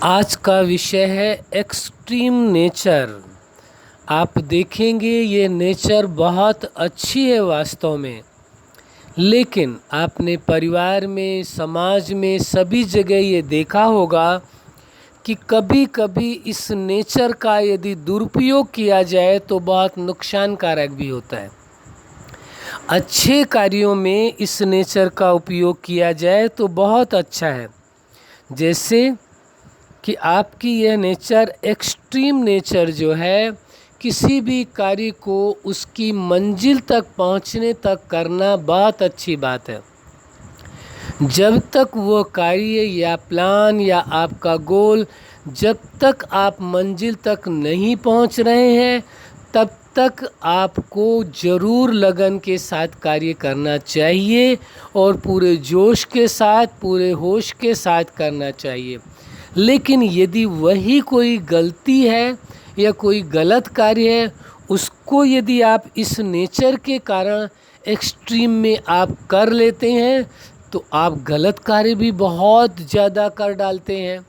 आज का विषय है एक्सट्रीम नेचर। आप देखेंगे ये नेचर बहुत अच्छी है वास्तव में, लेकिन आपने परिवार में, समाज में, सभी जगह ये देखा होगा कि कभी कभी इस नेचर का यदि दुरुपयोग किया जाए तो बहुत नुकसानकारक भी होता है। अच्छे कार्यों में इस नेचर का उपयोग किया जाए तो बहुत अच्छा है। जैसे कि आपकी यह नेचर, एक्सट्रीम नेचर जो है, किसी भी कार्य को उसकी मंजिल तक पहुंचने तक करना बहुत अच्छी बात है। जब तक वो कार्य या प्लान या आपका गोल, जब तक आप मंजिल तक नहीं पहुंच रहे हैं, तब तक आपको ज़रूर लगन के साथ कार्य करना चाहिए और पूरे जोश के साथ, पूरे होश के साथ करना चाहिए। लेकिन यदि वही कोई गलती है या कोई गलत कार्य है, उसको यदि आप इस नेचर के कारण एक्सट्रीम में आप कर लेते हैं तो आप गलत कार्य भी बहुत ज़्यादा कर डालते हैं,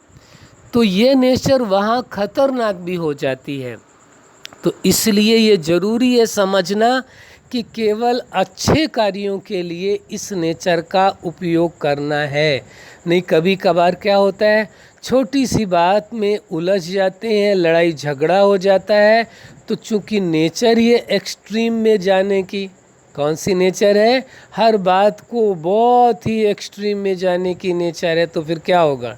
तो ये नेचर वहाँ खतरनाक भी हो जाती है। तो इसलिए ये ज़रूरी है समझना कि केवल अच्छे कार्यों के लिए इस नेचर का उपयोग करना है। नहीं, कभी कभार क्या होता है, छोटी सी बात में उलझ जाते हैं, लड़ाई झगड़ा हो जाता है। तो चूँकि नेचर ही एक्सट्रीम में जाने की, कौन सी नेचर है, हर बात को बहुत ही एक्सट्रीम में जाने की नेचर है, तो फिर क्या होगा,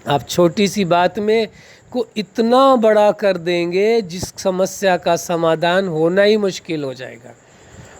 आप छोटी सी बात में को इतना बड़ा कर देंगे जिस समस्या का समाधान होना ही मुश्किल हो जाएगा।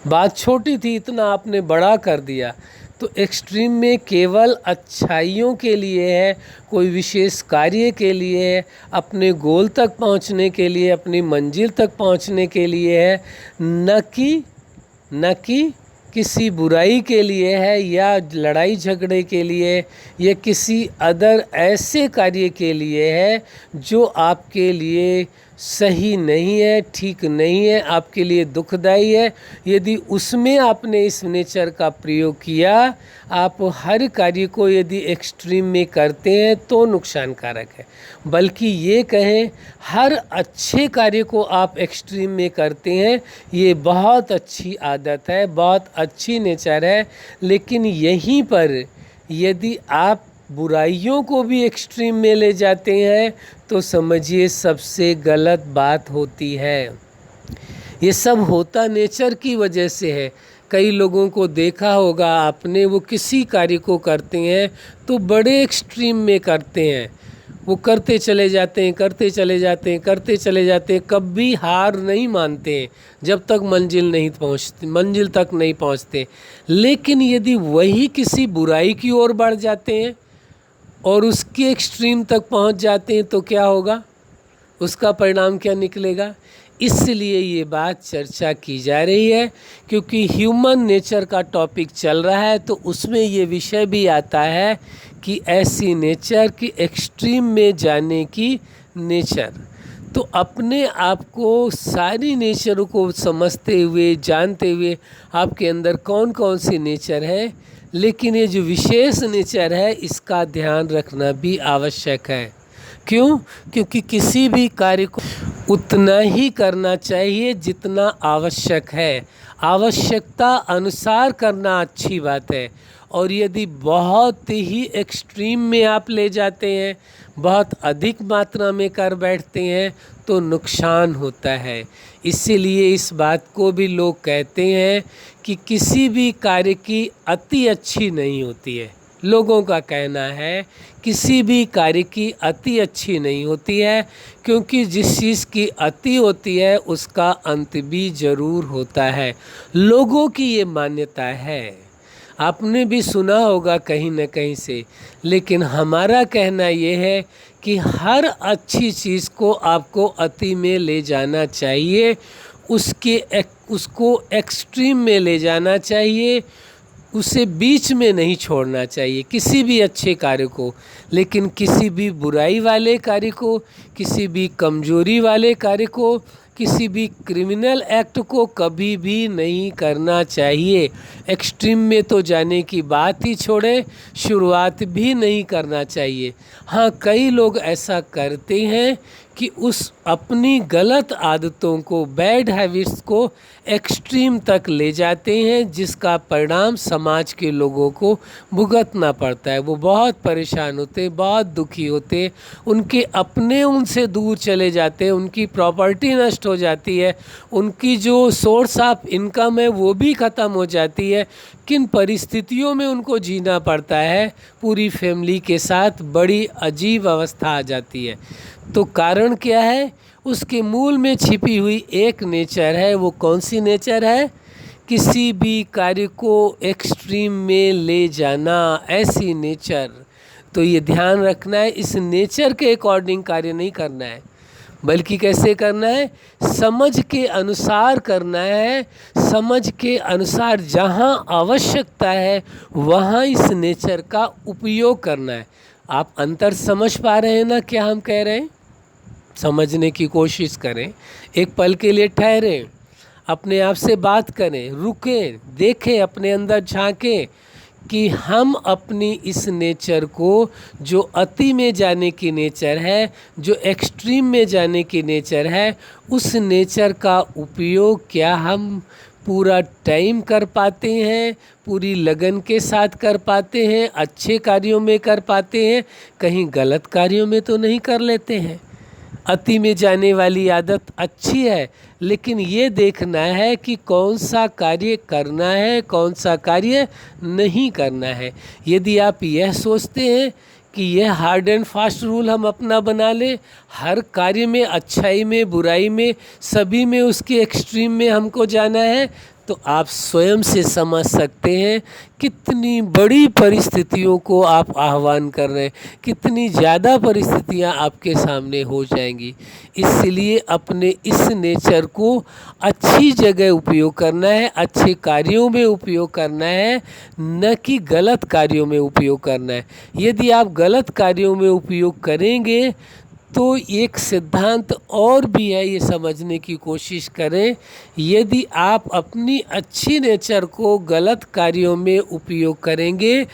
बात छोटी थी, इतना आपने बड़ा कर दिया। तो एक्सट्रीम में केवल अच्छाइयों के लिए है, कोई विशेष कार्य के लिए है, अपने गोल तक पहुंचने के लिए, अपनी मंजिल तक पहुंचने के लिए है, न कि किसी बुराई के लिए है या लड़ाई झगड़े के लिए या किसी अदर ऐसे कार्य के लिए है जो आपके लिए सही नहीं है, ठीक नहीं है, आपके लिए दुखदाई है। यदि उसमें आपने इस नेचर का प्रयोग किया, आप हर कार्य को यदि एक्सट्रीम में करते हैं तो नुकसानकारक है। बल्कि ये कहें, हर अच्छे कार्य को आप एक्सट्रीम में करते हैं, ये बहुत अच्छी आदत है, बहुत अच्छी नेचर है। लेकिन यहीं पर यदि आप बुराइयों को भी एक्सट्रीम में ले जाते हैं तो समझिए सबसे गलत बात होती है। ये सब होता नेचर की वजह से है। कई लोगों को देखा होगा आपने, वो किसी कार्य को करते हैं तो बड़े एक्सट्रीम में करते हैं, वो करते चले जाते हैं, करते चले जाते हैं, करते चले जाते हैं, कभी हार नहीं मानते हैं जब तक मंजिल तक नहीं पहुंचते। लेकिन यदि वही किसी बुराई की ओर बढ़ जाते हैं और उसके एक्सट्रीम तक पहुंच जाते हैं तो क्या होगा, उसका परिणाम क्या निकलेगा। इसलिए ये बात चर्चा की जा रही है, क्योंकि ह्यूमन नेचर का टॉपिक चल रहा है, तो उसमें ये विषय भी आता है कि ऐसी नेचर की एक्सट्रीम में जाने की नेचर। तो अपने आप को सारी नेचरों को समझते हुए, जानते हुए, आपके अंदर कौन कौन सी नेचर है, लेकिन ये जो विशेष नेचर है इसका ध्यान रखना भी आवश्यक है। क्यों? क्योंकि किसी भी कार्य को उतना ही करना चाहिए जितना आवश्यक है। आवश्यकता अनुसार करना अच्छी बात है, और यदि बहुत ही एक्सट्रीम में आप ले जाते हैं, बहुत अधिक मात्रा में कर बैठते हैं तो नुकसान होता है। इसीलिए इस बात को भी लोग कहते हैं कि किसी भी कार्य की अति अच्छी नहीं होती है। लोगों का कहना है किसी भी कार्य की अति अच्छी नहीं होती है, क्योंकि जिस चीज़ की अति होती है उसका अंत भी ज़रूर होता है। लोगों की ये मान्यता है, आपने भी सुना होगा कहीं न कहीं से। लेकिन हमारा कहना ये है कि हर अच्छी चीज़ को आपको अति में ले जाना चाहिए, उसको एक्सट्रीम में ले जाना चाहिए, उसे बीच में नहीं छोड़ना चाहिए किसी भी अच्छे कार्य को। लेकिन किसी भी बुराई वाले कार्य को, किसी भी कमजोरी वाले कार्य को किसी भी क्रिमिनल एक्ट को कभी भी नहीं करना चाहिए। एक्सट्रीम में तो जाने की बात ही छोड़े, शुरुआत भी नहीं करना चाहिए। हाँ, कई लोग ऐसा करते हैं कि उस अपनी गलत आदतों को, बैड हैबिट्स को एक्सट्रीम तक ले जाते हैं, जिसका परिणाम समाज के लोगों को भुगतना पड़ता है। वो बहुत परेशान होते, बहुत दुखी होते, उनके अपने उनसे दूर चले जाते हैं, उनकी प्रॉपर्टी नष्ट हो जाती है, उनकी जो सोर्स ऑफ इनकम है वो भी ख़त्म हो जाती है। किन परिस्थितियों में उनको जीना पड़ता है, पूरी फैमिली के साथ बड़ी अजीब अवस्था आ जाती है। तो कारण क्या है? उसके मूल में छिपी हुई एक नेचर है। वो कौन सी नेचर है? किसी भी कार्य को एक्सट्रीम में ले जाना, ऐसी नेचर। तो ये ध्यान रखना है, इस नेचर के अकॉर्डिंग कार्य नहीं करना है, बल्कि कैसे करना है? समझ के अनुसार करना है। समझ के अनुसार जहाँ आवश्यकता है वहाँ इस नेचर का उपयोग करना है। आप अंतर समझ पा रहे हैं ना क्या हम कह रहे हैं? समझने की कोशिश करें, एक पल के लिए ठहरें, अपने आप से बात करें, रुकें, देखें, अपने अंदर झांकें कि हम अपनी इस नेचर को, जो अति में जाने की नेचर है, जो एक्सट्रीम में जाने की नेचर है, उस नेचर का उपयोग क्या हम पूरा टाइम कर पाते हैं, पूरी लगन के साथ कर पाते हैं, अच्छे कार्यों में कर पाते हैं, कहीं गलत कार्यों में तो नहीं कर लेते हैं। अति में जाने वाली आदत अच्छी है, लेकिन ये देखना है कि कौन सा कार्य करना है, कौन सा कार्य नहीं करना है। यदि आप यह सोचते हैं कि यह हार्ड एंड फास्ट रूल हम अपना बना ले, हर कार्य में, अच्छाई में, बुराई में, सभी में उसके एक्सट्रीम में हमको जाना है, तो आप स्वयं से समझ सकते हैं कितनी बड़ी परिस्थितियों को आप आह्वान कर रहे हैं, कितनी ज़्यादा परिस्थितियां आपके सामने हो जाएंगी। इसलिए अपने इस नेचर को अच्छी जगह उपयोग करना है, अच्छे कार्यों में उपयोग करना है, न कि गलत कार्यों में उपयोग करना है। यदि आप गलत कार्यों में उपयोग करेंगे तो एक सिद्धांत और भी है, ये समझने की कोशिश करें। यदि आप अपनी अच्छी नेचर को गलत कार्यों में उपयोग करेंगे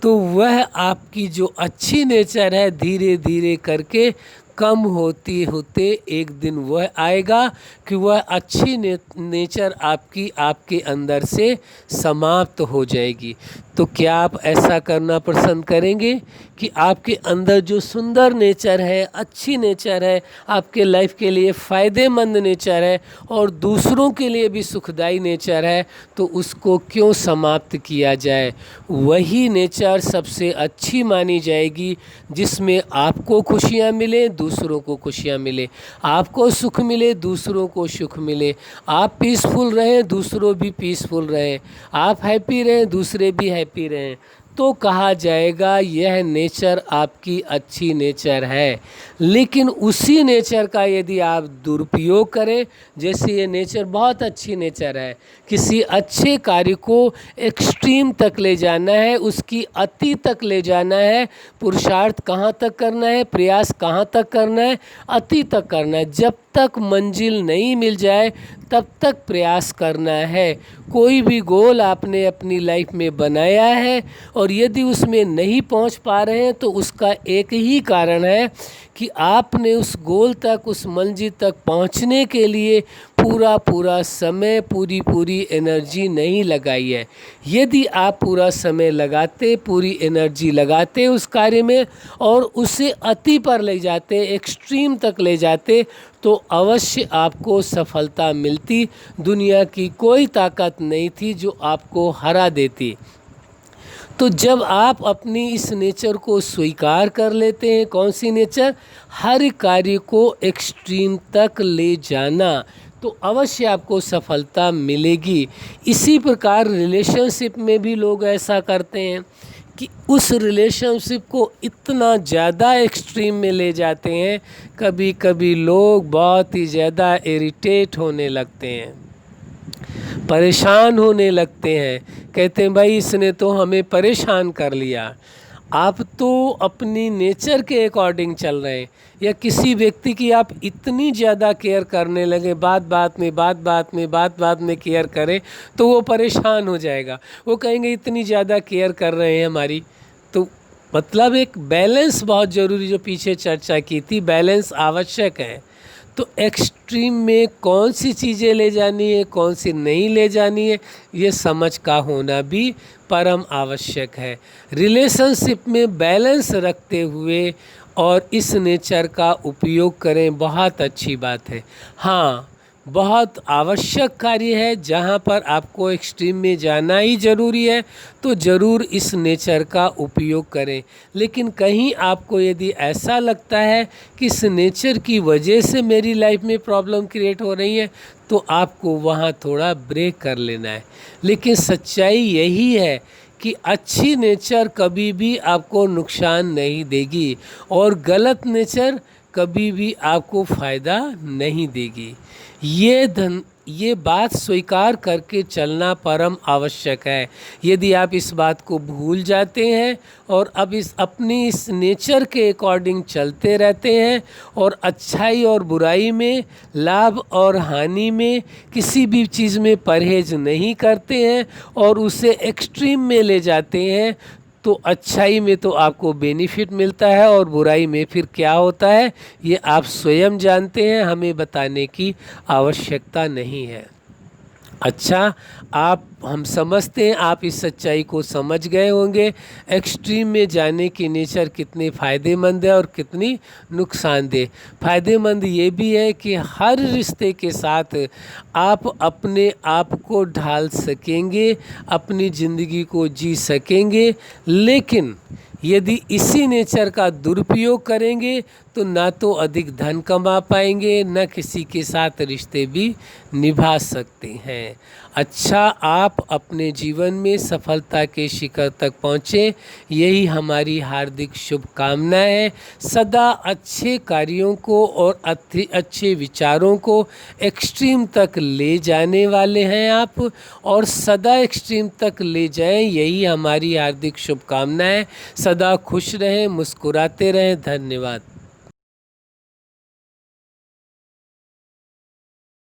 तो वह आपकी जो अच्छी नेचर है धीरे धीरे करके कम होते होते एक दिन वह आएगा कि वह अच्छी नेचर आपके अंदर से समाप्त हो जाएगी। तो क्या आप ऐसा करना पसंद करेंगे कि आपके अंदर जो सुंदर नेचर है, अच्छी नेचर है, आपके लाइफ के लिए फ़ायदेमंद नेचर है और दूसरों के लिए भी सुखदायी नेचर है, तो उसको क्यों समाप्त किया जाए? वही नेचर सबसे अच्छी मानी जाएगी, जिसमें आपको खुशियाँ मिले, दूसरों को खुशियाँ मिले, आपको सुख मिले, दूसरों को सुख मिले, आप पीसफुल रहें, दूसरों भी पीसफुल रहें, आप हैप्पी रहें, दूसरे भी हैप्पी रहें, तो कहा जाएगा यह नेचर आपकी अच्छी नेचर है। लेकिन उसी नेचर का यदि आप दुरुपयोग करें, जैसे ये नेचर बहुत अच्छी नेचर है, किसी अच्छे कार्य को एक्सट्रीम तक ले जाना है, उसकी अति तक ले जाना है, पुरुषार्थ कहाँ तक करना है, प्रयास कहाँ तक करना है, अति तक करना है। जब तक मंजिल नहीं मिल जाए तब तक प्रयास करना है। कोई भी गोल आपने अपनी लाइफ में बनाया है और यदि उसमें नहीं पहुंच पा रहे हैं तो उसका एक ही कारण है कि आपने उस गोल तक, उस मंजिल तक पहुंचने के लिए पूरा समय, पूरी एनर्जी नहीं लगाई है। यदि आप पूरा समय लगाते, पूरी एनर्जी लगाते उस कार्य में और उसे अति पर ले जाते, एक्सट्रीम तक ले जाते, तो अवश्य आपको सफलता मिलती। दुनिया की कोई ताकत नहीं थी जो आपको हरा देती। तो जब आप अपनी इस नेचर को स्वीकार कर लेते हैं, कौन सी नेचर? हर कार्य को एक्सट्रीम तक ले जाना, तो अवश्य आपको सफलता मिलेगी। इसी प्रकार रिलेशनशिप में भी लोग ऐसा करते हैं कि उस रिलेशनशिप को इतना ज़्यादा एक्सट्रीम में ले जाते हैं, कभी कभी लोग बहुत ही ज़्यादा इरिटेट होने लगते हैं, परेशान होने लगते हैं, कहते हैं भाई इसने तो हमें परेशान कर लिया। आप तो अपनी नेचर के अकॉर्डिंग चल रहे हैं, या किसी व्यक्ति की आप इतनी ज़्यादा केयर करने लगे, बात बात में केयर करें तो वो परेशान हो जाएगा। वो कहेंगे इतनी ज़्यादा केयर कर रहे हैं हमारी। तो मतलब एक बैलेंस बहुत ज़रूरी, जो पीछे चर्चा की थी, बैलेंस आवश्यक है। तो एक्सट्रीम में कौन सी चीज़ें ले जानी है, कौन सी नहीं ले जानी है, ये समझ का होना भी परम आवश्यक है। रिलेशनशिप में बैलेंस रखते हुए और इस नेचर का उपयोग करें, बहुत अच्छी बात है। हाँ, बहुत आवश्यक कार्य है, जहाँ पर आपको एक्सट्रीम में जाना ही ज़रूरी है तो ज़रूर इस नेचर का उपयोग करें। लेकिन कहीं आपको यदि ऐसा लगता है कि इस नेचर की वजह से मेरी लाइफ में प्रॉब्लम क्रिएट हो रही है, तो आपको वहाँ थोड़ा ब्रेक कर लेना है। लेकिन सच्चाई यही है कि अच्छी नेचर कभी भी आपको नुकसान नहीं देगी और गलत नेचर कभी भी आपको फ़ायदा नहीं देगी। ये बात स्वीकार करके चलना परम आवश्यक है। यदि आप इस बात को भूल जाते हैं और अब इस नेचर के अकॉर्डिंग चलते रहते हैं और अच्छाई और बुराई में, लाभ और हानि में किसी भी चीज़ में परहेज नहीं करते हैं और उसे एक्सट्रीम में ले जाते हैं, तो अच्छाई में तो आपको बेनिफिट मिलता है और बुराई में फिर क्या होता है ये आप स्वयं जानते हैं, हमें बताने की आवश्यकता नहीं है। अच्छा, हम समझते हैं, आप इस सच्चाई को समझ गए होंगे एक्सट्रीम में जाने की नेचर कितनी फ़ायदेमंद है और कितनी नुकसानदेह। फ़ायदेमंद ये भी है कि हर रिश्ते के साथ आप अपने आप को ढाल सकेंगे, अपनी ज़िंदगी को जी सकेंगे। लेकिन यदि इसी नेचर का दुरुपयोग करेंगे तो ना तो अधिक धन कमा पाएंगे, न किसी के साथ रिश्ते भी निभा सकते हैं। अच्छा, आप अपने जीवन में सफलता के शिखर तक पहुँचें, यही हमारी हार्दिक शुभकामनाएं है। सदा अच्छे कार्यों को और अच्छे विचारों को एक्सट्रीम तक ले जाने वाले हैं आप, और सदा एक्सट्रीम तक ले जाएं, यही हमारी हार्दिक शुभकामनाएं। सदा खुश रहें, मुस्कुराते रहें। धन्यवाद।